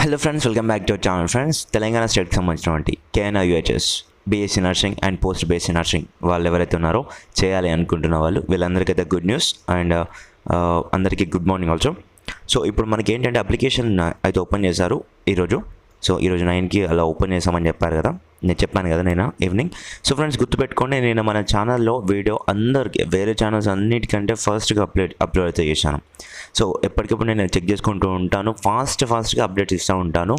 Hello friends, welcome back to our channel. Friends, Telangana స్టేట్కి సంబంధించినటువంటి KNR UHS BSc nursing and post BSc nursing వాళ్ళు ఎవరైతే ఉన్నారో చేయాలి అనుకుంటున్న వాళ్ళు వీళ్ళందరికైతే గుడ్ న్యూస్ అండ్ అందరికీ గుడ్ మార్నింగ్ ఆల్సో. సో ఇప్పుడు మనకి ఏంటంటే అప్లికేషన్ అయితే ఓపెన్ చేశారు ఈరోజు. సో ఈరోజు 9కి అలా ఓపెన్ చేసామని చెప్పారు కదా, నేను చెప్పాను కదా నేను ఈవినింగ్. సో ఫ్రెండ్స్ గుర్తుపెట్టుకోండి, నేను మన ఛానల్లో వీడియో అందరికీ వేరే ఛానల్స్ అన్నిటికంటే ఫస్ట్గా అప్లోడ్ అయితే చేశాను. సో ఎప్పటికప్పుడు నేను చెక్ చేసుకుంటూ ఉంటాను, ఫాస్ట్గా అప్డేట్స్ ఇస్తూ ఉంటాను.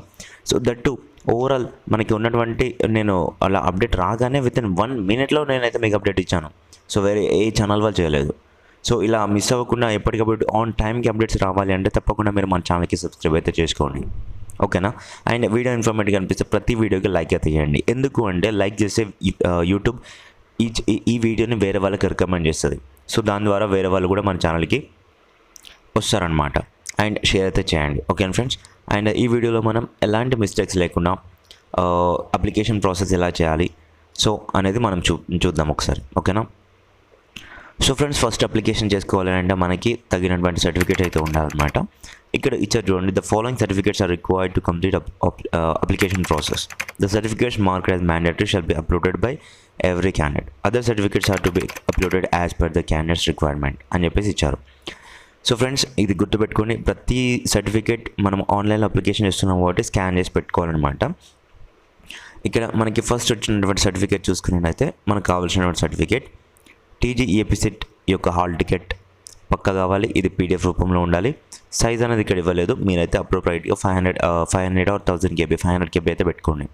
సో దట్టు ఓవరాల్ మనకి ఉన్నటువంటి నేను అలా అప్డేట్ రాగానే వితిన్ 1 minute నేనైతే మీకు అప్డేట్ ఇచ్చాను. సో వేరే ఏ ఛానల్ వాళ్ళు చేయలేదు. సో ఇలా మిస్ అవ్వకుండా ఎప్పటికప్పుడు ఆన్ టైంకి అప్డేట్స్ రావాలి అంటే తప్పకుండా మీరు మన ఛానల్కి సబ్స్క్రైబ్ అయితే చేసుకోండి, ఓకేనా. అండ్ వీడియో ఇన్ఫర్మేటివ్గా అనిపిస్తే ప్రతి వీడియోకి లైక్ అయితే చేయండి. ఎందుకు అంటే లైక్ చేస్తే యూట్యూబ్ ఈ వీడియోని వేరే వాళ్ళకి రికమెండ్ చేస్తుంది. సో దాని ద్వారా వేరే వాళ్ళు కూడా మన ఛానల్కి వస్తారనమాట. అండ్ షేర్ అయితే చేయండి, ఓకే ఫ్రెండ్స్. అండ్ ఈ వీడియోలో మనం ఎలాంటి మిస్టేక్స్ లేకుండా అప్లికేషన్ ప్రాసెస్ ఎలా చేయాలి సో అనేది మనం చూద్దాం ఒకసారి, ఓకేనా. సో ఫ్రెండ్స్, ఫస్ట్ అప్లికేషన్ చేసుకోవాలంటే మనకి తగినటువంటి సర్టిఫికేట్ అయితే ఉండాలన్నమాట. ఇక్కడ ఇచ్చారు చూడండి, the following certificates are required to complete application process. The certificates marked as mandatory shall be uploaded by every candidate. Other certificates are to be uploaded as per the candidate's requirement అని చెప్పేసి ఇచ్చారు. So friends, ఇది గుర్తుపెట్టుకొని ప్రతి certificate మనం ఆన్లైన్లో application చేస్తున్నాం కాబట్టి స్కాన్ చేసి పెట్టుకోవాలన్నమాట. ఇక్కడ మనకి ఫస్ట్ వచ్చినటువంటి సర్టిఫికేట్ చూసుకున్నట్టయితే మనకు కావాల్సినటువంటి సర్టిఫికేట్ టీజీఈఏపీ సెట్ యొక్క హాల్ టికెట్ పక్కా కావాలి. ఇది పీడిఎఫ్ రూపంలో ఉండాలి. సైజ్ అనేది ఇక్కడ ఇవ్వలేదు, మీరైతే అప్రోప్రైట్గా 500 or 1000 KB 500 KB అయితే పెట్టుకోండి,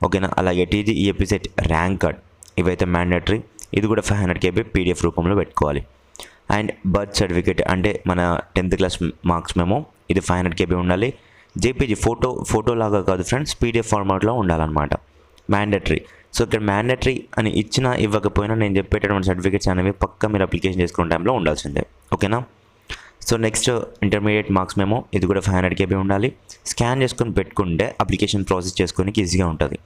ఓకేనా. అలాగే టీజీఈఏపీ సెట్ ర్యాంక్ కార్డ్ ఇవైతే మ్యాండేటరీ, ఇది కూడా 500 KB పీడిఎఫ్ రూపంలో పెట్టుకోవాలి. అండ్ బర్త్ సర్టిఫికేట్ అంటే మన 10th క్లాస్ మార్క్స్ మెమో, ఇది 500 KB ఉండాలి. జేపీజీ ఫోటో లాగా కాదు ఫ్రెండ్స్, పీడిఎఫ్ ఫార్మాట్లో ఉండాలన్నమాట, మ్యాండేటరీ. సో ఇక్కడ మ్యాండేటరీ అని ఇచ్చినా ఇవ్వకపోయినా నేను చెప్పేటటువంటి సర్టిఫికేట్స్ అనేవి పక్కా మీరు అప్లికేషన్ చేసుకునే టైంలో ఉండాల్సిందే, ఓకేనా. So next intermediate marks memo, ఇది కూడా 500 KB ఉండాలి. స్కాన్ చేసుకొని పెట్టుకుంటే అప్లికేషన్ ప్రాసెస్ చేసుకోనికి ఈజీగా ఉంటుంది.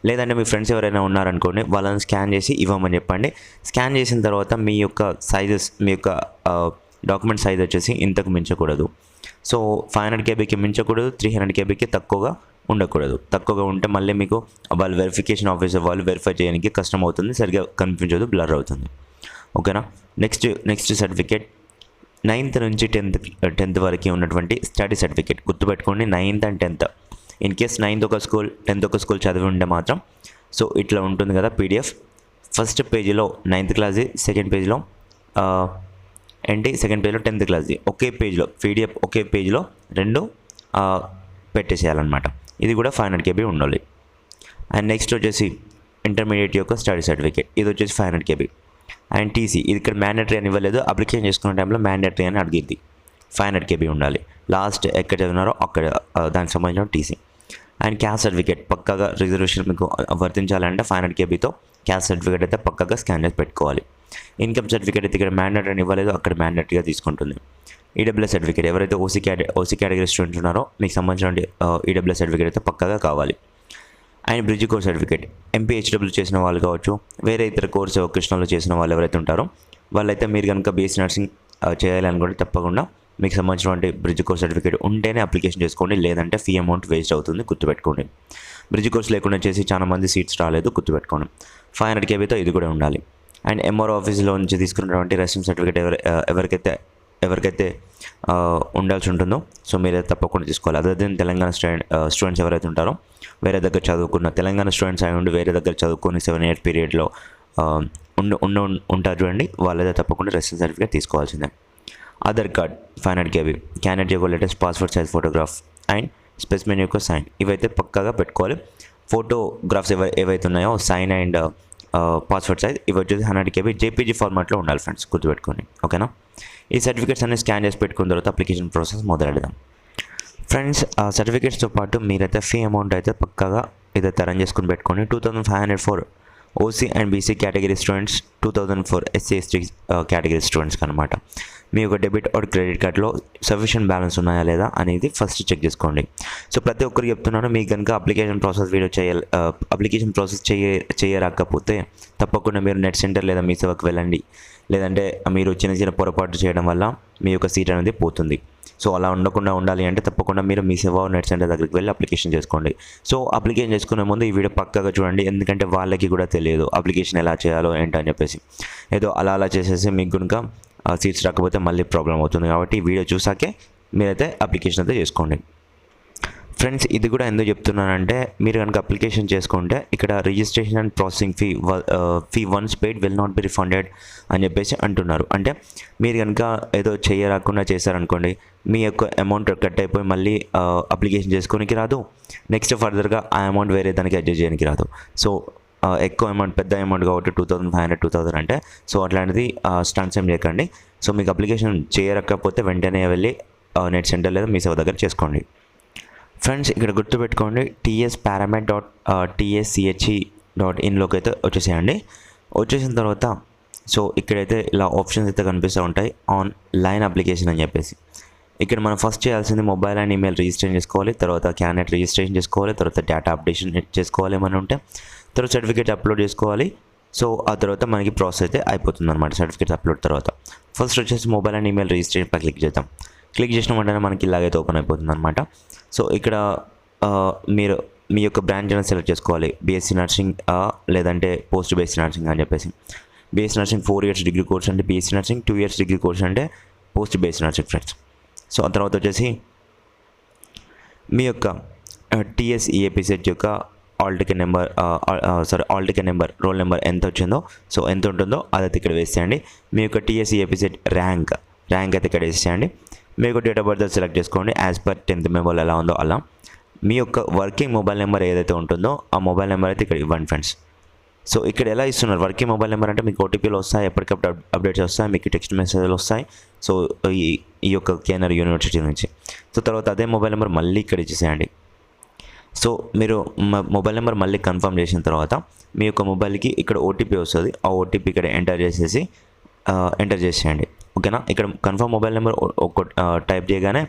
లేదంటే మీ ఫ్రెండ్స్ ఎవరైనా ఉన్నారనుకోండి, వాళ్ళని స్కాన్ చేసి ఇవ్వమని చెప్పండి. స్కాన్ చేసిన తర్వాత మీ యొక్క సైజెస్, మీ యొక్క డాక్యుమెంట్ సైజ్ వచ్చేసి ఇంతకు మించకూడదు. సో 500 KBకి మించకూడదు, 300 KBకి తక్కువగా ఉండకూడదు. తక్కువగా ఉంటే మళ్ళీ మీకు వాళ్ళు వెరిఫికేషన్ ఆఫీసర్ వాళ్ళు వెరిఫై చేయడానికి కష్టం అవుతుంది, సరిగ్గా కనిపించదు, బ్లర్ అవుతుంది, ఓకేనా. నెక్స్ట్ సర్టిఫికేట్ 9th నుంచి 10th వరకు ఉన్నటువంటి స్టడీ సర్టిఫికేట్ గుర్తుపెట్టుకోండి. 9th and 10th, in case 9th ఒక స్కూల్ 10th ఒక స్కూల్ చదివి ఉంటే మాత్రం సో ఇట్లా ఉంటుంది కదా పీడిఎఫ్. ఫస్ట్ పేజీలో 9th క్లాస్ది, సెకండ్ పేజ్లో సెకండ్ పేజ్లో 10th క్లాస్ది, ఒకే పేజ్లో పీడిఎఫ్ ఒకే పేజ్లో రెండు పెట్టేసేయాలన్నమాట. ఇది కూడా 500 KB ఉండాలి. అండ్ నెక్స్ట్ వచ్చేసి ఇంటర్మీడియట్ యొక్క స్టడీ సర్టిఫికేట్, ఇది వచ్చేసి 500 KB. అండ్ టీసీ, ఇది ఇక్కడ మ్యాండేటరీ అని ఇవ్వలేదు, అప్లికేషన్ చేసుకునే టైంలో మ్యాండేటరీ అని అడిగింది, 500 KB ఉండాలి. లాస్ట్ ఎక్కడ చదివినారో అక్కడ దానికి సంబంధించిన టీసీ. అండ్ క్యాస్ట్ సర్టిఫికేట్ పక్కాగా రిజర్వేషన్ మీకు వర్తించాలంటే 500 KBతో క్యాస్ట్ సర్టిఫికేట్ అయితే పక్కాగా స్కాన్ చేసి పెట్టుకోవాలి. ఇన్కమ్ సర్టిఫికేట్ అయితే ఇక్కడ మ్యాండేటరీ అని ఇవ్వలేదు, అక్కడ మ్యాండేటరీగా తీసుకుంటుంది. ఈడబ్ల్యూఎస్ సర్టిఫికేట్, ఎవరైతే ఓసీ కేటగిరీ స్టూడెంట్స్ ఉన్నారో మీకు సంబంధించిన ఈడబ్ల్యూఎస్ సర్టిఫికేట్ అయితే పక్కాగా కావాలి. And bridge course certificate, MPHW చేసిన వాళ్ళు కావచ్చు, వేరే ఇతర కోర్స్ వొకేషనల్లో చేసిన వాళ్ళు ఎవరైతే ఉంటారో వాళ్ళైతే మీరు కనుక బీఎస్సీ నర్సింగ్ చేయాలనుకుంటే తప్పకుండా మీకు సంబంధించినటువంటి బ్రిడ్జ్ కోర్స్ సర్టిఫికేట్ ఉంటేనే అప్లికేషన్ చేసుకోండి, లేదంటే ఫీ అమౌంట్ వేస్ట్ అవుతుంది, గుర్తుపెట్టుకోండి. బ్రిడ్జ్ కోర్స్ లేకుండా చేసి చాలా మంది సీట్స్ రాలేదు, గుర్తుపెట్టుకోండి. 500 KBతో ఇది కూడా ఉండాలి. అండ్ ఎంఆర్ఓ ఆఫీస్లో నుంచి తీసుకున్నటువంటి రెసిడెన్స్ సర్టిఫికేట్ ఎవరికైతే ఉండాల్సి ఉంటుందో సో మీరైతే తప్పకుండా తీసుకోవాలి. అదే తెలంగాణ స్టూడెంట్స్ ఎవరైతే ఉంటారో వేరే దగ్గర చదువుకున్న తెలంగాణ స్టూడెంట్స్ అయి ఉండి వేరే దగ్గర చదువుకొని 7 years పీరియడ్లో ఉంటారు చూడండి, వాళ్ళైతే తప్పకుండా రెసిడెన్స్ సర్టిఫికేట్ తీసుకోవాల్సిందే. ఆధార్ కార్డ్ 500 KB, క్యాండిడేట్ యొక్క latest passport size photograph and specimen యొక్క సైన్ ఇవైతే పక్కాగా పెట్టుకోవాలి. ఫోటోగ్రాఫ్స్ ఏవైతే ఉన్నాయో సైన్ అండ్ పాస్పోర్ట్ సైజ్ ఇవి వచ్చేసి 100 KB జేపీజీ ఫార్మాట్లో ఉండాలి ఫ్రెండ్స్, గుర్తుపెట్టుకోండి, ఓకేనా. ఈ సర్టిఫికేట్స్ అన్ని స్కాన్ చేసి పెట్టుకున్న తర్వాత అప్లికేషన్ ప్రాసెస్ మొదలెడదాం. ఫ్రెండ్స్, ఆ సర్టిఫికేట్స్తో పాటు మీరైతే ఫీ అమౌంట్ అయితే పక్కాగా ఇదైతే అరేంజ్ చేసుకుని పెట్టుకోండి. 2500 for OC and BC category students, 2000 for SC ST category స్టూడెంట్స్కి అనమాట. మీ యొక్క డెబిట్ ఆర్ క్రెడిట్ కార్డ్లో సఫిషియెంట్ బ్యాలెన్స్ ఉన్నాయా లేదా అనేది ఫస్ట్ చెక్ చేసుకోండి. సో ప్రతి ఒక్కరికి చెప్తున్నాను, మీకు కనుక అప్లికేషన్ ప్రాసెస్ చేయరాకపోతే తప్పకుండా మీరు నెట్ సెంటర్ లేదా మీ సేవకు వెళ్ళండి, లేదంటే మీరు చిన్న పొరపాటు చేయడం వల్ల మీ యొక్క సీట్ అనేది పోతుంది. సో అలా ఉండకుండా ఉండాలి అంటే తప్పకుండా మీరు మీ సేవా నెట్ సెంటర్ దగ్గరికి వెళ్ళి అప్లికేషన్ చేసుకోండి. సో అప్లికేషన్ చేసుకునే ముందు ఈ వీడియో పక్కాగా చూడండి, ఎందుకంటే వాళ్ళకి కూడా తెలియదు అప్లికేషన్ ఎలా చేయాలో ఏంటని చెప్పేసి. ఏదో అలా చేసేసి మీకు కనుక సీట్స్ రాకపోతే మళ్ళీ ప్రాబ్లం అవుతుంది. కాబట్టి ఈ వీడియో చూసాకే మీరైతే అప్లికేషన్ అయితే చేసుకోండి. ఫ్రెండ్స్, ఇది కూడా ఎందుకు చెప్తున్నానంటే, మీరు కనుక అప్లికేషన్ చేసుకుంటే ఇక్కడ registration and processing fee once paid will not be refunded అని చెప్పేసి అంటున్నారు. అంటే మీరు కనుక ఏదో చేయరాకుండా చేశారనుకోండి, మీ యొక్క అమౌంట్ కట్ అయిపోయి మళ్ళీ అప్లికేషన్ చేసుకోనికి రాదు. నెక్స్ట్ ఫర్దర్గా ఆ అమౌంట్ వేరే దానికి అడ్జస్ట్ చేయడానికి రాదు. సో ఎక్కువ అమౌంట్, పెద్ద అమౌంట్ కాబట్టి 2500 2000 అంటే, సో అట్లాంటిది స్టంట్స్ ఏం చేయకండి. సో మీకు అప్లికేషన్ చేయకపోతే వెంటనే వెళ్ళి నెట్ సెంటర్ లేదా మీ సేవ దగ్గర చేసుకోండి. ఫ్రెండ్స్, ఇక్కడ గుర్తుపెట్టుకోండి, tsparamed.tsche.in అయితే వచ్చేసేయండి. వచ్చేసిన తర్వాత సో ఇక్కడైతే ఇలా ఆప్షన్స్ అయితే కనిపిస్తూ ఉంటాయి, ఆన్లైన్ అప్లికేషన్ అని చెప్పేసి. ఇక్కడ మనం ఫస్ట్ చేయాల్సింది మొబైల్ అండ్ ఈమెయిల్ రిజిస్ట్రేషన్ చేసుకోవాలి, తర్వాత క్యాండిడేట్ రిజిస్ట్రేషన్ చేసుకోవాలి, తర్వాత డేటా అప్డేషన్ చేసుకోవాలి ఏమైనా ఉంటే, తర్వాత సర్టిఫికేట్ అప్లోడ్ చేసుకోవాలి. సో ఆ తర్వాత మనకి ప్రాసెస్ అయితే అయిపోతుంది అనమాట సర్టిఫికేట్ అప్లోడ్ తర్వాత. ఫస్ట్ వచ్చేసి మొబైల్ అండ్ ఈమెయిల్ రిజిస్ట్రేషన్ పై క్లిక్ చేద్దాం. క్లిక్ చేసిన వెంటనే మనకి ఇలాగైతే ఓపెన్ అయిపోతుంది అనమాట. సో ఇక్కడ మీరు మీ యొక్క బ్రాంచ్ అనేది సెలెక్ట్ చేసుకోవాలి, బీఎస్సీ నర్సింగ్ లేదంటే పోస్ట్ బేస్డ్ నర్సింగ్ అని చెప్పేసి. BSc nursing 4 years degree course అంటే BSc nursing, 2 years degree course అంటే post based nursing friends. So ఆ తర్వాత వచ్చేసి మీ యొక్క TSEAP సెట్ యొక్క hall ticket number roll number ఎంత వచ్చిందో, సో ఎంత ఉంటుందో అదైతే ఇక్కడ వేసేయండి. మీ యొక్క TSEAP సెట్ ర్యాంక్ అయితే ఇక్కడ వేసేయండి. మీ యొక్క డేట్ ఆఫ్ బర్త్ సెలెక్ట్ చేసుకోండి, యాజ్ పర్ 10th మెమోల్ ఎలా ఉందో అలా. మీ యొక్క వర్కింగ్ మొబైల్ నెంబర్ ఏదైతే ఉంటుందో ఆ మొబైల్ నెంబర్ అయితే ఇక్కడ ఇవ్వండి ఫ్రెండ్స్. సో ఇక్కడ ఎలా ఇస్తున్నారు, వర్కింగ్ మొబైల్ నెంబర్ అంటే మీకు ఓటీపీలు వస్తాయి, ఎప్పటికప్పుడు అప్డేట్స్ వస్తాయి, మీకు టెక్స్ట్ మెసేజ్లు వస్తాయి. సో ఈ యొక్క కేఎన్ఆర్ యూనివర్సిటీ నుంచి. సో తర్వాత అదే మొబైల్ నెంబర్ మళ్ళీ ఇక్కడ ఇచ్చేసేయండి. సో మీరు మొబైల్ నెంబర్ మళ్ళీ కన్ఫర్మ్ చేసిన తర్వాత మీ యొక్క మొబైల్కి ఇక్కడ ఓటీపీ వస్తుంది, ఆ ఓటీపీ ఇక్కడ ఎంటర్ చేసేయండి. ఓకేనా. ఇక్కడ కన్ఫర్మ్ మొబైల్ నెంబర్ టైప్ చేయగానే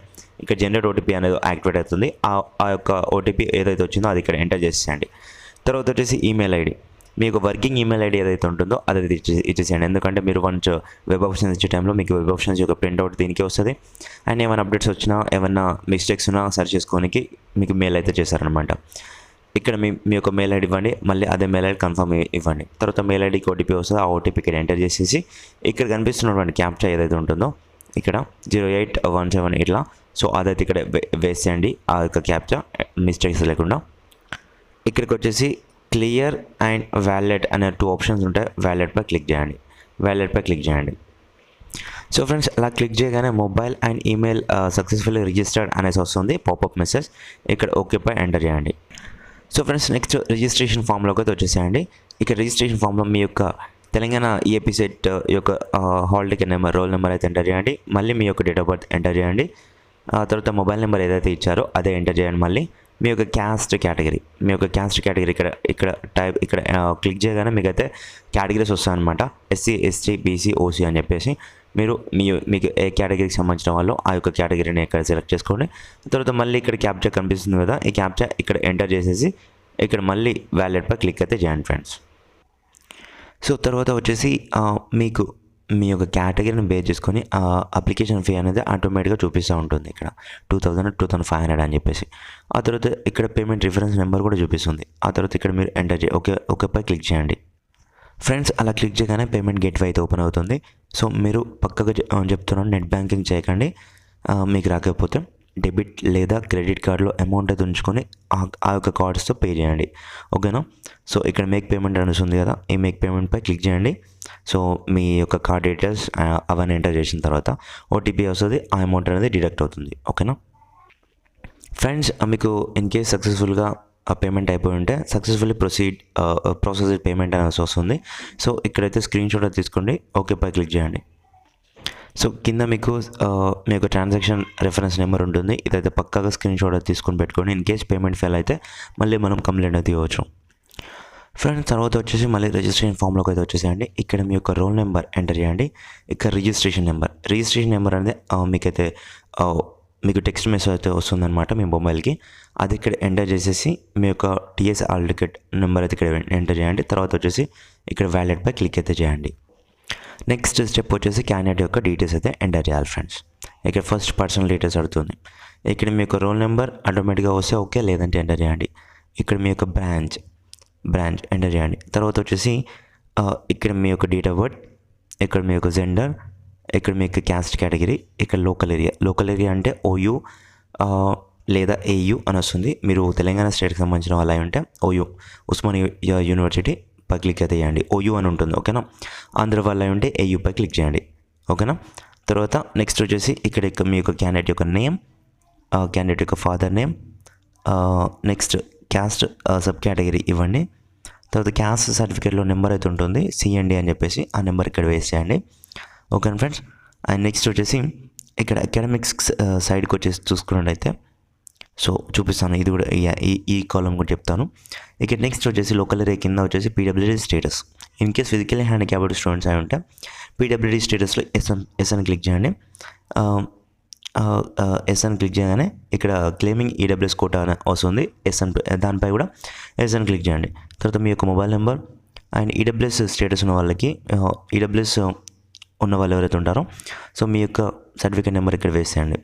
ఇక్కడ జనరేట్ ఓటీపీ అనేది యాక్టివేట్ అవుతుంది. ఆ యొక్క ఓటీపీ ఏదైతే వచ్చిందో అది ఇక్కడ ఎంటర్ చేసేయండి. తర్వాత వచ్చేసి ఈమెయిల్ ఐడి, మీ యొక్క వర్కింగ్ ఈమెయిల్ ఐడి ఏదైతే ఉంటుందో అది ఇచ్చేసేయండి. ఎందుకంటే మీరు వన్స్ వెబ్ ఆప్షన్స్ ఇచ్చే టైంలో మీకు వెబ్ ఆప్షన్స్ యొక్క ప్రింట్అవుట్ దీనికి వస్తుంది. అండ్ ఏమైనా అప్డేట్స్ వచ్చినా, ఏమైనా మిస్టేక్స్ ఉన్నా సర్చ్ చేసుకోనికి మీకు మెయిల్ అయితే చేశారనమాట. ఇక్కడ మీ యొక్క మెయిల్ ఐడి ఇవ్వండి, మళ్ళీ అదే మెయిల్ ఐడి కన్ఫర్మ్ ఇవ్వండి. తర్వాత మెయిల్ ఐడికి ఓటీపీ వస్తుంది, ఆ ఓటీపీ ఇక్కడ ఎంటర్ చేసేసి ఇక్కడ కనిపిస్తున్నటువంటి క్యాప్చా ఏదైతే ఉంటుందో ఇక్కడ 0817 ఇట్లా, సో అదైతే ఇక్కడ వేసేయండి. ఆ యొక్క క్యాప్చా మిస్టేక్స్ లేకుండా. ఇక్కడికి వచ్చేసి క్లియర్ అండ్ వ్యాలిడ్ అనే 2 ఆప్షన్స్ ఉంటాయి, వ్యాలిడ్ పై క్లిక్ చేయండి. సో ఫ్రెండ్స్, అలా క్లిక్ చేయగానే mobile and email successfully registered అనేసి వస్తుంది పాపప్ మెసేజ్. ఇక్కడ ఓకే పై ఎంటర్ చేయండి. సో ఫ్రెండ్స్, నెక్స్ట్ రిజిస్ట్రేషన్ ఫామ్లోకి అయితే వచ్చేసేయండి. ఇక్కడ రిజిస్ట్రేషన్ ఫామ్లో మీ యొక్క తెలంగాణ EAP సెట్ యొక్క hall ticket number, roll number అయితే ఎంటర్ చేయండి. మళ్ళీ మీ యొక్క డేట్ ఆఫ్ బర్త్ ఎంటర్ చేయండి. తర్వాత మొబైల్ నెంబర్ ఏదైతే ఇచ్చారో అదే ఎంటర్ చేయండి. మళ్ళీ మీ యొక్క క్యాస్ట్ కేటగిరీ ఇక్కడ క్లిక్ చేయగానే మీకైతే కేటగిరీస్ వస్తాయన్నమాట. SC ST BC OC అని చెప్పేసి మీకు ఏ కేటగిరీకి సంబంధించిన వాళ్ళు ఆ యొక్క కేటగిరీని ఇక్కడ సెలెక్ట్ చేసుకోండి. తర్వాత మళ్ళీ ఇక్కడ క్యాప్చా కనిపిస్తుంది కదా, ఈ క్యాప్చా ఇక్కడ ఎంటర్ చేసేసి ఇక్కడ మళ్ళీ వ్యాలిడ్ పై క్లిక్ అయితే చేయండి ఫ్రెండ్స్. సో తర్వాత వచ్చేసి మీకు మీ యొక్క కేటగిరీని బేస్ చేసుకొని అప్లికేషన్ ఫీ అనేది ఆటోమేటిక్గా చూపిస్తూ ఉంటుంది. ఇక్కడ 2000 2500 అని చెప్పేసి. ఆ తర్వాత ఇక్కడ పేమెంట్ రిఫరెన్స్ నెంబర్ కూడా చూపిస్తుంది. ఆ తర్వాత ఇక్కడ మీరు ఎంటర్ ఓకేపై క్లిక్ చేయండి. ఫ్రెండ్స్, అలా క్లిక్ చేయగానే పేమెంట్ గేట్వే అయితే ఓపెన్ అవుతుంది. సో మీరు పక్కగా చెప్తున్నాను, నెట్ బ్యాంకింగ్ చేయకండి. మీకు రాకపోతే డెబిట్ లేదా క్రెడిట్ కార్డులో అమౌంట్ అయితే ఉంచుకొని ఆ యొక్క కార్డ్స్తో పే చేయండి. ఓకేనా. సో ఇక్కడ మేక్ పేమెంట్ అనేసి కదా, ఈ మేక్ పేమెంట్పై క్లిక్ చేయండి. సో మీ యొక్క కార్డ్ డీటెయిల్స్ అవన్నీ ఎంటర్ చేసిన తర్వాత ఓటీపీ వస్తుంది, ఆ అమౌంట్ అనేది డిడక్ట్ అవుతుంది. ఓకేనా ఫ్రెండ్స్, మీకు ఇన్ కేస్ సక్సెస్ఫుల్గా పేమెంట్ అయిపోయి ఉంటే సక్సెస్ఫుల్లీ ప్రాసెస్ పేమెంట్ అనేసి వస్తుంది. సో ఇక్కడైతే స్క్రీన్ షాట్ తీసుకోండి, ఓకేపై క్లిక్ చేయండి. సో కింద మీకు మీ యొక్క ట్రాన్సాక్షన్ రెఫరెన్స్ నెంబర్ ఉంటుంది, ఇదైతే పక్కాగా స్క్రీన్ షాట్ తీసుకొని పెట్టుకోండి. ఇన్ కేస్ పేమెంట్ ఫెయిల్ అయితే మళ్ళీ మనం కంప్లైంట్ అయితే ఇవ్వచ్చు. ఫ్రెండ్స్, తర్వాత వచ్చేసి మళ్ళీ రిజిస్ట్రేషన్ ఫామ్లోకి అయితే వచ్చేసేయండి. ఇక్కడ మీ యొక్క రోల్ నెంబర్ ఎంటర్ చేయండి. ఇక్కడ రిజిస్ట్రేషన్ నెంబర్ అనేది మీకు టెక్స్ట్ మెసేజ్ అయితే వస్తుందన్నమాట మీ మొబైల్కి. అది ఇక్కడ ఎంటర్ చేసేసి మీ యొక్క TS ఆల్ టికెట్ నెంబర్ అయితే ఇక్కడ ఎంటర్ చేయండి. తర్వాత వచ్చేసి ఇక్కడ వ్యాలెట్పై క్లిక్ అయితే చేయండి. నెక్స్ట్ స్టెప్ వచ్చేసి క్యాండిడేట్ యొక్క డీటెయిల్స్ అయితే ఎంటర్ చేయాలి ఫ్రెండ్స్. ఇక్కడ ఫస్ట్ పర్సనల్ డీటెయిల్స్ అడుగుతుంది. ఇక్కడ మీ యొక్క రోల్ నెంబర్ ఆటోమేటిక్గా వస్తే ఓకే, లేదంటే ఎంటర్ చేయండి. ఇక్కడ మీ యొక్క బ్రాంచ్ ఎంటర్ చేయండి. తర్వాత వచ్చేసి ఇక్కడ మీ యొక్క డేట్ ఆఫ్ బర్త్, ఇక్కడ మీ యొక్క జెండర్, ఇక్కడ మీ యొక్క క్యాస్ట్ కేటగిరీ, ఇక్కడ లోకల్ ఏరియా అంటే ఓయూ లేదా ఏయూ అని వస్తుంది. మీరు తెలంగాణ స్టేట్కి సంబంధించిన వాళ్ళు అయి ఉంటే ఓయూ, ఉస్మానియా యూనివర్సిటీ పై క్లిక్ అయితే చేయండి, ఓయూ అని ఉంటుంది, ఓకేనా. ఆంధ్ర వాళ్ళు అయి ఉంటే ఏయూపై క్లిక్ చేయండి, ఓకేనా. తర్వాత నెక్స్ట్ వచ్చేసి ఇక్కడ మీ యొక్క క్యాండిడేట్ యొక్క నేమ్, క్యాండిడేట్ యొక్క father name, next caste sub category ఇవ్వండి. తర్వాత క్యాస్ట్ సర్టిఫికేట్లో నెంబర్ అయితే ఉంటుంది సిఎండి అని చెప్పేసి, ఆ నెంబర్ ఇక్కడ వేసేయండి, ఓకే ఫ్రెండ్స్. అండ్ నెక్స్ట్ వచ్చేసి ఇక్కడ అకాడమిక్స్ సైడ్కి వచ్చేసి చూసుకున్నట్టయితే సో చూపిస్తాను, ఇది కూడా ఈ కాలం కూడా చెప్తాను. ఇక నెక్స్ట్ వచ్చేసి లోకల్ ఏరియా కింద వచ్చేసి PWD status. In case physically handicapped students అయి ఉంటే పీడబ్ల్యూడీ స్టేటస్లో ఎస్ అని క్లిక్ చేయండి. ఎస్ అని క్లిక్ చేయగానే ఇక్కడ క్లెయిమింగ్ ఈడబ్ల్యూఎస్ కోటా అని వస్తుంది, ఎస్ అని దానిపై కూడా ఎస్ అని క్లిక్ చేయండి. తర్వాత మీ యొక్క mobile number and EWS status ఉన్న వాళ్ళకి, ఈడబ్ల్యూఎస్ ఉన్న వాళ్ళు ఎవరైతే ఉంటారో సో మీ యొక్క సర్టిఫికేట్ నెంబర్ ఇక్కడ వేసేయండి.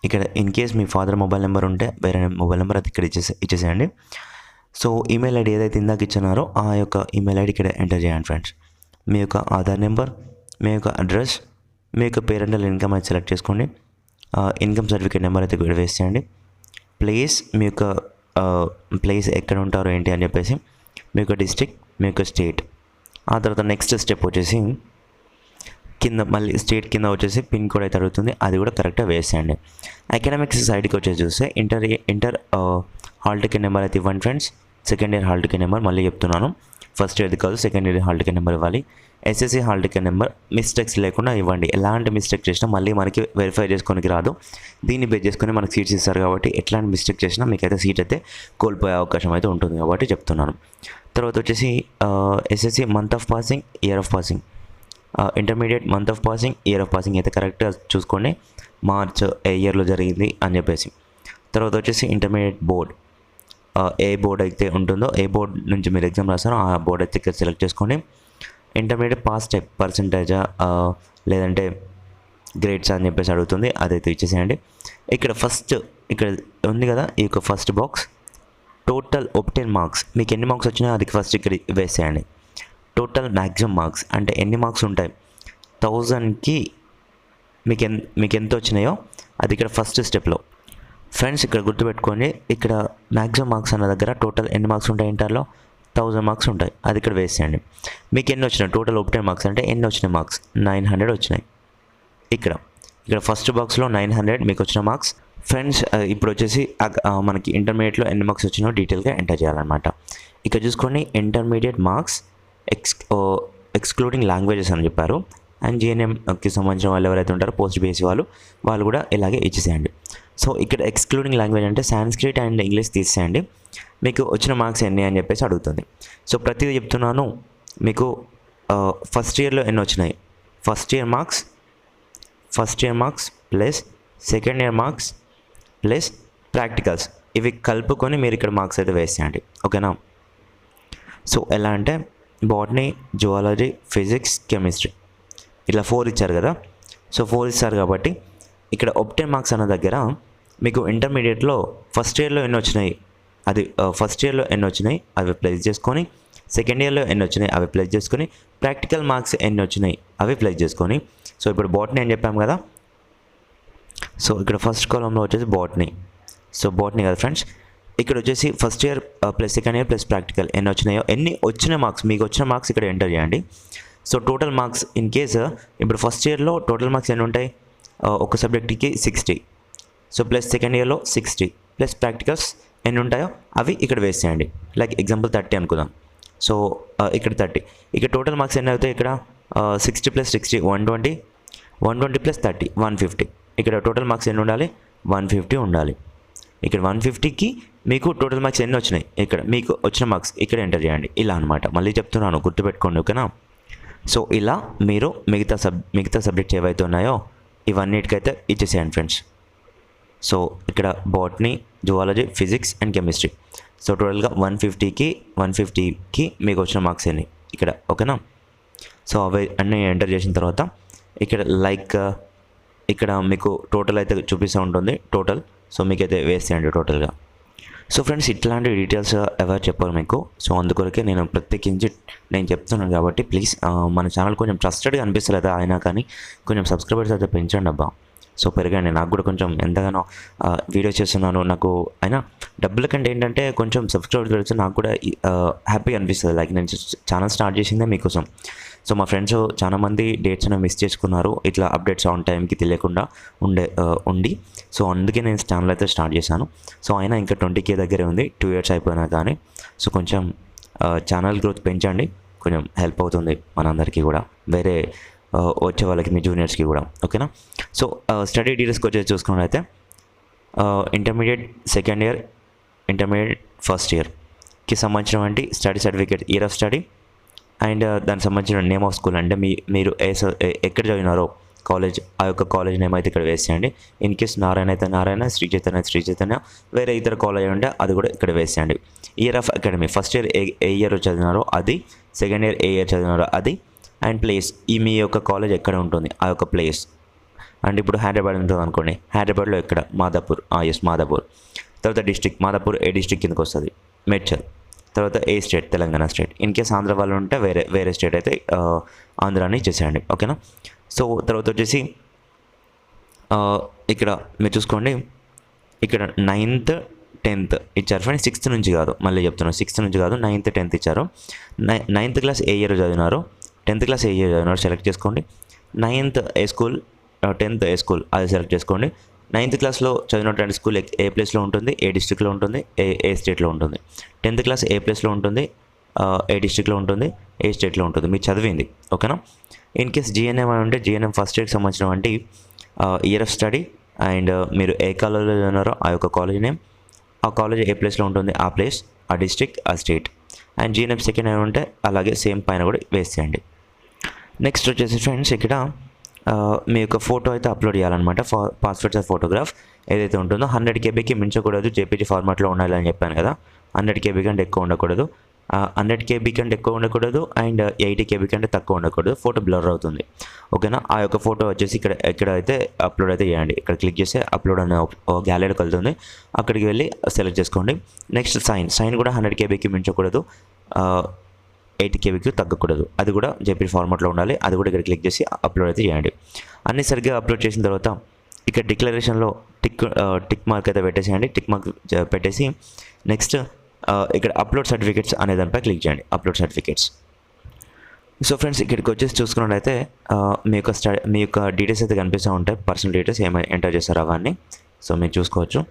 ఇక్కడ in case me father mobile number ఉంటే వేరే మొబైల్ నెంబర్ అది ఇక్కడ ఇచ్చేసేయండి. సో ఈమెయిల్ ఐడి ఏదైతే ఇందాక ఇచ్చినారో ఆ యొక్క ఈమెయిల్ ఐడి ఇక్కడ ఎంటర్ చేయండి ఫ్రెండ్స్. మీ యొక్క ఆధార్ నెంబర్, మీ యొక్క అడ్రస్, మీ యొక్క పేరెంటల్ ఇన్కమ్ అయితే సెలెక్ట్ చేసుకోండి. ఇన్కమ్ సర్టిఫికేట్ నెంబర్ అయితే ఇక్కడ వేసేయండి. ప్లేస్, మీ యొక్క ప్లేస్ ఎక్కడ ఉంటారో ఏంటి అని చెప్పేసి, మీ యొక్క డిస్ట్రిక్ట్, మీ యొక్క స్టేట్. ఆ తర్వాత నెక్స్ట్ స్టెప్ వచ్చేసి కింద మళ్ళీ స్టేట్ కింద వచ్చేసి పిన్ కోడ్ అయితే అడుగుతుంది, అది కూడా కరెక్ట్గా వేసేయండి. అకాడమిక్స్ సైడ్కి వచ్చేసి చూస్తే ఇంటర్ హాల్ టికెట్ నెంబర్ అయితే ఇవ్వండి friends. Second year hall ticket number మళ్ళీ చెప్తున్నాను, ఫస్ట్ ఇయర్ది కాదు, second year hall ticket number ఇవ్వాలి. SSC hall ticket number mistakes లేకుండా ఇవ్వండి. ఎలాంటి మిస్టేక్ చేసినా మళ్ళీ మనకి వెరిఫై చేసుకోనికి రాదు, దీన్ని బేస్ చేసుకొని మనకి సీట్స్ ఇస్తారు కాబట్టి ఎట్లాంటి మిస్టేక్ చేసినా మీకైతే సీట్ అయితే కోల్పోయే అవకాశం అయితే ఉంటుంది కాబట్టి చెప్తున్నాను. తర్వాత వచ్చేసి SSC month of passing, year of passing, intermediate month of passing, year of passing అయితే కరెక్ట్గా చూసుకోండి, మార్చ్ ఏ ఇయర్లో జరిగింది అని చెప్పేసి. తర్వాత వచ్చేసి ఇంటర్మీడియట్ బోర్డ్, ఏ బోర్డ్ అయితే ఉంటుందో ఏ బోర్డ్ నుంచి మీరు ఎగ్జామ్ రాస్తారో ఆ బోర్డ్ అయితే ఇక్కడ సెలెక్ట్ చేసుకోండి. ఇంటర్మీడియట్ పాస్ టైప్ పర్సంటేజా లేదంటే గ్రేడ్స్ అని చెప్పేసి అడుగుతుంది, అదైతే ఇచ్చేసేయండి. ఇక్కడ ఉంది కదా ఈ యొక్క ఫస్ట్ బాక్స్, టోటల్ ఒబ్టైన్ మార్క్స్, మీకు ఎన్ని మార్క్స్ వచ్చినాయో అది ఫస్ట్ ఇక్కడ వేసేయండి. టోటల్ మ్యాక్సిమం మార్క్స్ అంటే ఎన్ని మార్క్స్ ఉంటాయి 1000కి మీకు ఎంత వచ్చినాయో అది ఇక్కడ ఫస్ట్ స్టెప్లో. ఫ్రెండ్స్ ఇక్కడ గుర్తుపెట్టుకోండి, ఇక్కడ మ్యాక్సిమం మార్క్స్ అన్న దగ్గర టోటల్ ఎన్ని మార్క్స్ ఉంటాయి ఇంటర్లో 1000 మార్క్స్ ఉంటాయి, అది ఇక్కడ వేసేయండి. మీకు ఎన్ని వచ్చినాయి టోటల్ ఒబ్టైన్ మార్క్స్ అంటే ఎన్ని వచ్చినాయి మార్క్స్ 900 వచ్చినాయి. ఇక్కడ ఫస్ట్ బాక్స్లో 900 మీకు వచ్చిన మార్క్స్. ఫ్రెండ్స్ ఇప్పుడు వచ్చేసి మనకి ఇంటర్మీడియట్లో ఎన్ని మార్క్స్ వచ్చినాయో డీటెయిల్గా ఎంటర్ చేయాలన్నమాట. ఇక్కడ చూసుకోండి ఇంటర్మీడియట్ మార్క్స్ ఎక్స్క్లూడింగ్ లాంగ్వేజెస్ అని చెప్పారు. అండ్ జిఎన్ఎంకి సంబంధించిన వాళ్ళు ఎవరైతే ఉంటారో పోస్ట్ బేసి వాళ్ళు కూడా ఇలాగే ఇచ్చేసేయండి. సో ఇక్కడ ఎక్స్క్లూడింగ్ లాంగ్వేజ్ అంటే సాంస్క్రిట్ అండ్ ఇంగ్లీష్ తీసేయండి, మీకు వచ్చిన మార్క్స్ ఎన్ని అని చెప్పేసి అడుగుతుంది. సో ప్రతిదీ చెప్తున్నాను, మీకు ఫస్ట్ ఇయర్లో ఎన్ని వచ్చినాయి, first year marks plus second year marks plus practicals, ఇవి కలుపుకొని మీరు ఇక్కడ మార్క్స్ అయితే వేసేయండి, ఓకేనా. సో ఎలా అంటే బాటనీ, జువాలజీ, ఫిజిక్స్, కెమిస్ట్రీ ఇలా 4 ఇచ్చారు కదా. సో 4 ఇచ్చారు కాబట్టి ఇక్కడ ఒబ్టైన్ మార్క్స్ అన్న దగ్గర మీకు ఇంటర్మీడియట్లో ఫస్ట్ ఇయర్లో ఎన్ని వచ్చినాయి అవి ప్లేస్ చేసుకొని, సెకండ్ ఇయర్లో ఎన్ని వచ్చినాయి అవి ప్లేస్ చేసుకొని, ప్రాక్టికల్ మార్క్స్ ఎన్ని వచ్చినాయి అవి ప్లేస్ చేసుకొని. సో ఇప్పుడు బాటనీ అని చెప్పాము కదా, సో ఇక్కడ ఫస్ట్ కాలంలో వచ్చేసి బాటనీ, సో బాటనీ కదా ఫ్రెండ్స్. ఇక్కడ వచ్చేసి first year plus second year plus practical ఎన్ని వచ్చినాయో మీకు వచ్చిన మార్క్స్ ఇక్కడ ఎంటర్ చేయండి. So total marks in case ఇప్పుడు ఫస్ట్ ఇయర్లో టోటల్ మార్క్స్ ఎన్ని ఉంటాయి, ఒక సబ్జెక్ట్కి 60, సో ప్లస్ సెకండ్ ఇయర్లో 60 ప్లస్ ప్రాక్టికల్స్ ఎన్ని ఉంటాయో అవి ఇక్కడ వేసేయండి. లైక్ ఎగ్జాంపుల్ 30 అనుకుందాం, సో ఇక్కడ 30, ఇక్కడ టోటల్ మార్క్స్ ఎన్ని అవుతాయి ఇక్కడ 60 ప్లస్ 60 120 ప్లస్ 30 150, ఇక్కడ టోటల్ మార్క్స్ ఎన్ని ఉండాలి 150 ఉండాలి. ఇక్కడ 150కి మీకు టోటల్ మార్క్స్ ఎన్ని వచ్చినాయి ఇక్కడ మీకు వచ్చిన మార్క్స్ ఇక్కడ ఎంటర్ చేయండి, ఇలా అనమాట. మళ్ళీ చెప్తున్నాను గుర్తుపెట్టుకోండి, ఓకేనా. సో ఇలా మీరు మిగతా సబ్జెక్ట్స్ ఏవైతే ఉన్నాయో ఇవన్నిటికైతే ఇచ్చేసేయండి ఫ్రెండ్స్. సో ఇక్కడ botany, zoology, physics and chemistry, so టోటల్గా 150కి మీకు వచ్చిన మార్క్స్ ఎన్ని ఇక్కడ, ఓకేనా. సో అవి అన్నీ ఎంటర్ చేసిన తర్వాత ఇక్కడ లైక్ ఇక్కడ మీకు టోటల్ అయితే చూపిస్తూ ఉంటుంది టోటల్. సో మీకైతే వేసేయండి టోటల్గా. సో ఫ్రెండ్స్, ఇట్లాంటి డీటెయిల్స్ ఎవరు చెప్పారు మీకు. సో అందుకొరకే నేను ప్రత్యేకించి నేను చెప్తున్నాను కాబట్టి ప్లీజ్ మన ఛానల్ కొంచెం ట్రస్టెడ్గా అనిపిస్తలేదు అయినా కానీ కొంచెం సబ్స్క్రైబర్స్ అయితే పెంచండి అబ్బా. సో పెరగండి, నాకు కూడా కొంచెం ఎంతగానో వీడియో చేస్తున్నాను. నాకు అయినా డబ్బుల కంటే ఏంటంటే కొంచెం సబ్స్క్రైబర్స్ పెడితే నాకు కూడా హ్యాపీగా అనిపిస్తుంది. లైక్ నేను ఛానల్ స్టార్ట్ చేసిందే మీకోసం. సో మా ఫ్రెండ్స్ చాలామంది డేట్స్ అనేవి మిస్ చేసుకున్నారు, ఇట్లా అప్డేట్స్ ఆన్ టైంకి తెలియకుండా ఉండి. సో అందుకే నేను ఛానల్ అయితే స్టార్ట్ చేశాను. సో అయినా ఇంకా 20K దగ్గరే ఉంది, 2 years అయిపోయినా కానీ. సో కొంచెం ఛానల్ గ్రోత్ పెంచండి, కొంచెం హెల్ప్ అవుతుంది మనందరికీ కూడా, వేరే వచ్చే వాళ్ళకి మీ జూనియర్స్కి కూడా. ఓకేనా. సో స్టడీ డీటెయిల్స్కి వచ్చేసి చూసుకున్నట్లయితే intermediate second year, intermediate first ఇయర్కి సంబంధించినటువంటి study certificate, year of study and దానికి సంబంధించిన నేమ్ ఆఫ్ స్కూల్, అంటే మీరు ఎక్కడ చదివినారో కాలేజ్, ఆ యొక్క కాలేజ్ నేమ్ అయితే ఇక్కడ వేసేయండి. ఇన్ కేస్ నారాయణ అయితే నారాయణ, శ్రీ చైతన్య వేరే ఇతర కాలేజ్ ఉంటే అది కూడా ఇక్కడ వేసేయండి. Year of academy, first year ఏ ఇయర్ చదివినారో అది, సెకండ్ ఇయర్ ఏ ఇయర్ చదివినారో అది, అండ్ ప్లేస్, మీ యొక్క కాలేజ్ ఎక్కడ ఉంటుంది ఆ యొక్క ప్లేస్. అండ్ ఇప్పుడు హైదరాబాద్ ఉంటుంది అనుకోండి, హైదరాబాద్లో ఎక్కడ, మాదాపూర్, మాదాపూర్. తర్వాత డిస్ట్రిక్ట్, మాదాపూర్ ఏ డిస్ట్రిక్ట్ కిందకి వస్తుంది, మేడ్చల్. తర్వాత ఏ state, Telangana state. In case Andhra వాళ్ళు ఉంటే వేరే స్టేట్ అయితే ఆంధ్రాని చేసేయండి. ఓకేనా. సో తర్వాత వచ్చేసి ఇక్కడ మీరు చూసుకోండి, ఇక్కడ 9th 10th ఇచ్చారు ఫ్రెండ్స్. 6th నుంచి కాదు, మళ్ళీ చెప్తున్నాను, 6th నుంచి కాదు, 9th 10th ఇచ్చారు. 9th క్లాస్ ఏ ఇయర్ చదివినారు, 10th క్లాస్ ఏ ఇయర్ చదివినారు సెలెక్ట్ చేసుకోండి. 9th ఏ స్కూల్, 10th ఏ స్కూల్ అది సెలెక్ట్ చేసుకోండి. 9th క్లాస్లో చదివినటువంటి స్కూల్ ఏ ప్లేస్లో ఉంటుంది, ఏ డిస్ట్రిక్ట్లో ఉంటుంది, ఏ స్టేట్లో ఉంటుంది. 10th క్లాస్ ఏ ప్లేస్లో ఉంటుంది, ఏ డిస్ట్రిక్ట్లో ఉంటుంది, ఏ స్టేట్లో ఉంటుంది, మీరు చదివింది. ఓకేనా. ఇన్ కేస్ జిఎన్ఎం అని ఉంటే జిఎన్ఎం ఫస్ట్ ఇయర్కి సంబంధించినటువంటి ఇయర్ ఆఫ్ స్టడీ అండ్ మీరు ఏ కాలేజ్లో చదివినారో ఆ యొక్క కాలేజ్ నేమ్, ఆ కాలేజ్ ఏ ప్లేస్లో ఉంటుంది ఆ ప్లేస్, ఆ డిస్ట్రిక్ట్, ఆ state. And GNM second year ఉంటే అలాగే సేమ్ పైన కూడా వేసేయండి. నెక్స్ట్ వచ్చేసి ఫ్రెండ్స్, ఇక్కడ మీ యొక్క ఫోటో అయితే అప్లోడ్ చేయాలన్నమాట. పాస్పోర్ట్ సైజ్ ఫోటోగ్రాఫ్ ఏదైతే ఉంటుందో 100 KB మించకూడదు, జేపీజీ ఫార్మాట్లో ఉండాలి అని చెప్పాను కదా. 100 KB కంటే ఎక్కువ ఉండకూడదు, 100 KB కంటే ఎక్కువ ఉండకూడదు, అండ్ 80 KB కంటే తక్కువ ఉండకూడదు, ఫోటో బ్లర్ అవుతుంది. ఓకేనా. ఆ యొక్క ఫోటో వచ్చేసి ఇక్కడ అయితే అప్లోడ్ అయితే చేయండి. ఇక్కడ క్లిక్ చేస్తే అప్లోడ్ అనే గ్యాలరీకి వెళ్తుంది, అక్కడికి వెళ్ళి సెలెక్ట్ చేసుకోండి. నెక్స్ట్ సైన్ కూడా 100 KB మించకూడదు, 80 KB తగ్గకూడదు, అది కూడా జేపీ ఫార్మాట్లో ఉండాలి, అది కూడా ఇక్కడ క్లిక్ చేసి అప్లోడ్ అయితే చేయండి. అన్ని సరిగ్గా అప్లోడ్ చేసిన తర్వాత ఇక్కడ డిక్లరేషన్లో టిక్ మార్క్ అయితే పెట్టేసేయండి. టిక్ మార్క్ పెట్టేసి నెక్స్ట్ ఇక్కడ అప్లోడ్ సర్టిఫికేట్స్ అనే దానిపై క్లిక్ చేయండి, అప్లోడ్ సర్టిఫికేట్స్. సో ఫ్రెండ్స్, ఇక్కడికి వచ్చేసి చూసుకున్నట్లయితే మీ యొక్క డీటెయిల్స్ అయితే కనిపిస్తూ ఉంటాయి, పర్సనల్ డీటెయిల్స్ ఏమైనా ఎంటర్ చేస్తారో అవన్నీ. సో మీరు చూసుకోవచ్చు.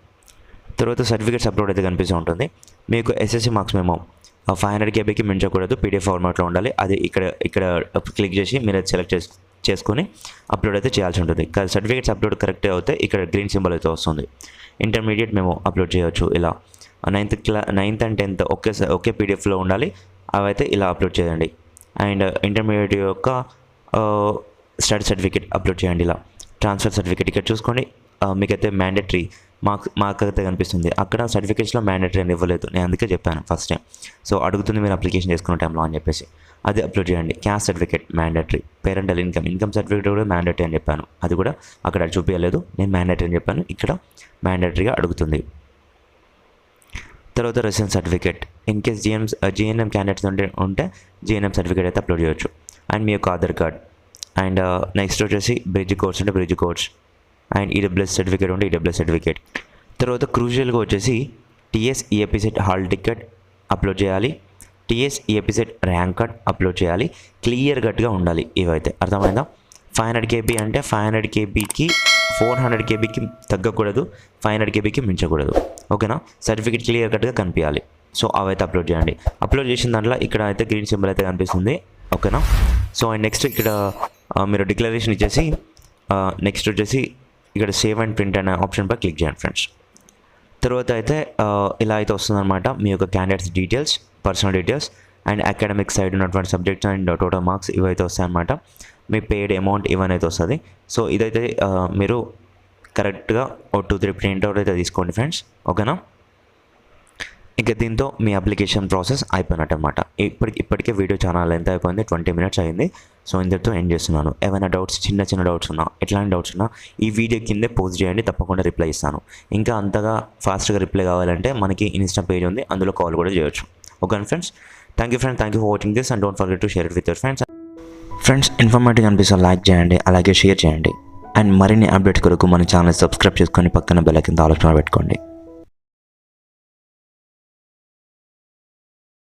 తర్వాత సర్టిఫికేట్స్ అప్లోడ్ అయితే కనిపిస్తూ ఉంటుంది. మీకు ఎస్ఎస్సి మార్క్స్ మేము 500 KB మించకూడదు, PDF ఫార్మాట్లో ఉండాలి, అది ఇక్కడ క్లిక్ చేసి మీరు సెలెక్ట్ చేసుకొని అప్లోడ్ అయితే చేయాల్సి ఉంటుంది. సర్టిఫికేట్స్ అప్లోడ్ కరెక్ట్ అవుతే ఇక్కడ గ్రీన్ సింబల్ అయితే వస్తుంది. ఇంటర్మీడియట్ మేము అప్లోడ్ చేయవచ్చు ఇలా. 9th అండ్ 10th ఒకే PDFలో ఉండాలి, అవైతే ఇలా అప్లోడ్ చేయండి. అండ్ ఇంటర్మీడియట్ యొక్క స్టడీ సర్టిఫికేట్ అప్లోడ్ చేయండి ఇలా. ట్రాన్స్ఫర్ సర్టిఫికేట్ ఇక్కడ చూసుకోండి, మీకైతే మ్యాండేటరీ మార్క్ అయితే కనిపిస్తుంది. అక్కడ సర్టిఫికేట్స్లో మ్యాండేటరీ అని ఇవ్వలేదు, నేను అందుకే చెప్పాను ఫస్ట్ టైం. సో అడుగుతుంది మీరు అప్లికేషన్ చేసుకున్న టైంలో అని చెప్పేసి, అది అప్లోడ్ చేయండి. Caste certificate mandatory, parental income certificate కూడా మ్యాండేటరీ అని చెప్పాను, అది కూడా అక్కడ చూపించలేదు, నేను మ్యాండేటరీ అని చెప్పాను, ఇక్కడ మ్యాండేటరీగా అడుగుతుంది. తర్వాత residence certificate, in case GNM candidates ఉంటే జిఎన్ఎం సర్టిఫికేట్ అయితే అప్లోడ్ చేయవచ్చు. అండ్ మీ యొక్క ఆధార్ కార్డ్. అండ్ నెక్స్ట్ వచ్చేసి బ్రిడ్జ్ కోర్స్ ఉంటే bridge course, and EWS certificate ఉంటే ఈడబ్ల్యూఎస్ సర్టిఫికేట్. తర్వాత క్రూషియల్గా వచ్చేసి టీఎస్ ఈఎపిసెట్ హాల్ టికెట్ అప్లోడ్ చేయాలి, టీఎస్ ఈఎపిసెట్ ర్యాంక్ కార్డ్ అప్లోడ్ చేయాలి. క్లియర్ కట్గా ఉండాలి ఇవైతే, అర్థమైందా. 500 KB అంటే 500 KBకి 400 KBకి తగ్గకూడదు, 500 KBకి మించకూడదు. ఓకేనా. సర్టిఫికేట్ క్లియర్ కట్గా కనిపించాలి. సో అవైతే అప్లోడ్ చేయండి. అప్లోడ్ చేసిన దాంట్లో ఇక్కడ అయితే గ్రీన్ సింబల్ అయితే కనిపిస్తుంది. ఓకేనా. సో అండ్ నెక్స్ట్ ఇక్కడ మీరు డిక్లరేషన్ ఇచ్చేసి నెక్స్ట్ వచ్చేసి ఇక్కడ సేవ్ అండ్ ప్రింట్ అనే ఆప్షన్పై క్లిక్ చేయండి ఫ్రెండ్స్. తర్వాత అయితే ఇలా అయితే వస్తుందన్నమాట మీ యొక్క candidates details, personal details and academic side ఉన్నటువంటి సబ్జెక్ట్స్ అండ్ టోటల్ మార్క్స్ ఇవైతే వస్తాయన్నమాట. మీ పేడ్ అమౌంట్ ఇవన్నీ అయితే వస్తుంది. సో ఇదైతే మీరు కరెక్ట్గా 2-3 ప్రింట్ అవుట్ అయితే తీసుకోండి ఫ్రెండ్స్. ఓకేనా. ఇక దీంతో మీ అప్లికేషన్ ప్రాసెస్ అయిపోయినట్టు అనమాట. ఇప్పటికే వీడియో చాలా లెంత్ అయిపోయింది, 20 minutes అయింది. సో ఇంతటితో ఎండ్ చేస్తున్నాను. ఏమైనా డౌట్స్, చిన్న డౌట్స్ ఉన్నా, ఎట్లాంటి డౌట్స్ ఉన్నా ఈ వీడియో కిందే పోస్ట్ చేయండి, తప్పకుండా రిప్లై ఇస్తాను. ఇంకా అంతగా ఫాస్ట్గా రిప్లై కావాలంటే మనకి ఇన్స్టా పేజ్ ఉంది, అందులో కాల్ కూడా చేయొచ్చు. Okay friends, thank you for watching this and don't forget to share it with your friends. Friends, informative అనిపిస్తే లైక్ చేయండి, అలాగే షేర్ చేయండి. అండ్ మరిన్ని అప్డేట్స్ కొరకు మన ఛానల్ సబ్స్క్రైబ్ చేసుకొని పక్కన బెల్ ఐకాన్ ఆలోచన పెట్టుకోండి.